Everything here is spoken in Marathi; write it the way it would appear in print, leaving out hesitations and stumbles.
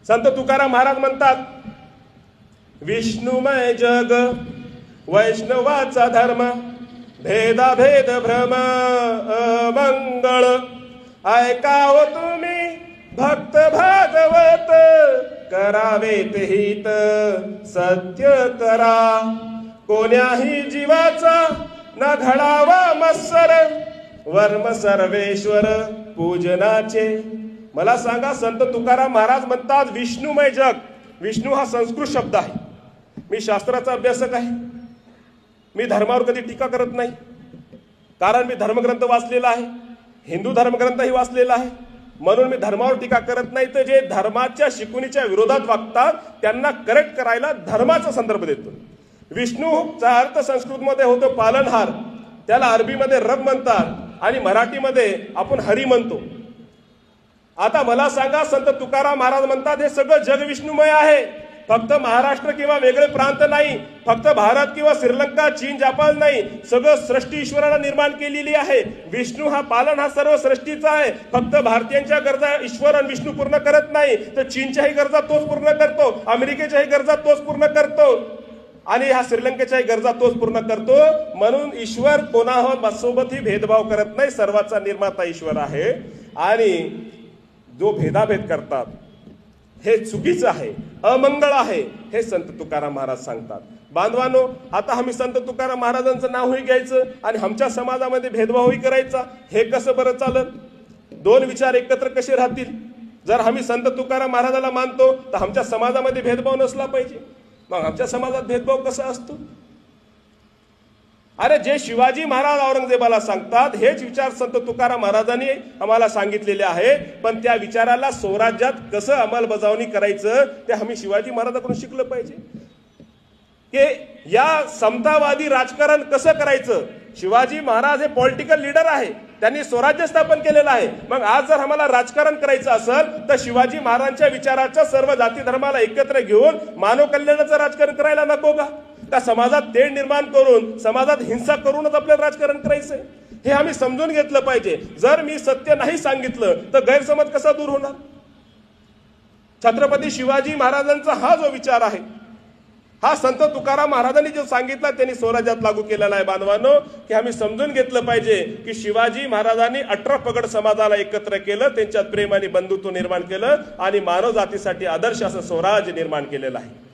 संत तुकाराम महाराज म्हणतात, विष्णुमय जग वैष्णवाचा धर्म, भेदाभेद भ्रम मंगळ, ऐकाव तुम्ही भक्त भागवत, करावेत हित सत्य करा, कोण्याही जीवाचा न घडावा मत्सर, वर्म सर्वेश्वर पूजनाचे. मला सांगा, संत तुकाराम महाराज म्हणतात विष्णुमय जग. विष्णू हा संस्कृत शब्द आहे. मी शास्त्राचा अभ्यासक आहे. मी धर्मावर कधी टीका करत नाही, कारण मी धर्मग्रंथ वाचलेला आहे, हिंदू धर्मग्रंथही वाचलेला आहे. म्हणून मी धर्मावर टीका करत नाही. तर जे धर्माच्या शिकवणीच्या विरोधात वागतात त्यांना करेक्ट करायला धर्माचा संदर्भ देतो. विष्णूचा अर्थ संस्कृतमध्ये होतो पालनहार, त्याला अरबीमध्ये रब म्हणतात आणि मराठीमध्ये आपण हरी म्हणतो. आता मला सांगा, संत तुकाराम महाराज म्हणतात हे सगळं जग विष्णुमय आहे. फक्त महाराष्ट्र किंवा वेगळे प्रांत नाही, फक्त भारत किंवा श्रीलंका, चीन, जपान नाही, सगळं सृष्टी ईश्वराला निर्माण केलेली आहे. विष्णू हा पालन हा सर्व सृष्टीचा आहे. फक्त भारतीयांच्या गरजा ईश्वर आणि विष्णू पूर्ण करत नाही, तर चीनच्याही गरजा तोच पूर्ण करतो, अमेरिकेच्याही गरजा तोच पूर्ण करतो आणि ह्या श्रीलंकेच्याही गरजा तोच पूर्ण करतो. म्हणून ईश्वर कोणासोबतही भेदभाव करत नाही. सर्वाचा निर्माता ईश्वर आहे आणि जो भेदाभेद करतात हे चुकीचं आहे, अमंगळ आहे, हे संत तुकाराम महाराज सांगतात. बांधवानो, आता आम्ही संत तुकाराम महाराजांचं नावही घ्यायचं आणि आमच्या समाजामध्ये भेदभावही करायचा, हे कसं बरं चालत? दोन विचार एकत्र कसे राहतील? जर आम्ही संत तुकाराम महाराजाला मानतो तर आमच्या समाजामध्ये भेदभाव नसला पाहिजे. मग आमच्या समाजात भेदभाव कसा असतो? अरे, जे शिवाजी महाराज औरंगजेबाला सांगतात हेच विचार संत तुकाराम महाराजांनी आम्हाला सांगितलेले आहे. पण त्या विचाराला स्वराज्यात कसं अंमलबजावणी करायचं ते आम्ही शिवाजी महाराजांकडून शिकलं पाहिजे. की या समतावादी राजकारण कसं करायचं. शिवाजी महाराज हे पॉलिटिकल लीडर आहे, त्यांनी स्वराज्य स्थापन केलेलं आहे. मग आज जर आम्हाला राजकारण करायचं असेल तर शिवाजी महाराजांच्या विचाराच्या सर्व जाती धर्माला एकत्र घेऊन मानव कल्याणाचं राजकारण करायला नको का? का समाजात तेढ निर्माण करून, समाजात हिंसा करूनच आपल्याला राजकारण करायचंय? हे आम्ही समजून घेतलं पाहिजे. जर मी सत्य नाही सांगितलं तर गैरसमज कसा दूर होणार? छत्रपती शिवाजी महाराजांचा हा जो विचार आहे, हा संत तुकाराम महाराजांनी जो सांगितला त्यांनी स्वराज्यात लागू केलेला आहे. बांधवांनो, की आम्ही समजून घेतलं पाहिजे की शिवाजी महाराजांनी 18 पगड समाजाला एकत्र केलं, त्यांच्यात प्रेम आणि बंधुत्व निर्माण केलं आणि मानव जातीसाठी आदर्श असं स्वराज्य निर्माण केलेलं आहे.